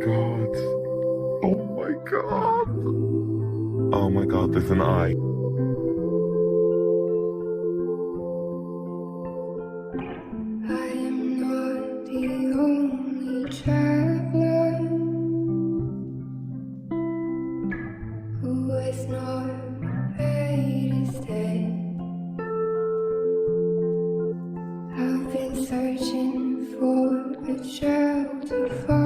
god. Oh my god. Oh my god, there's an eye. I am not the only traveler who was not ready to stay. I've been searching for a shelter.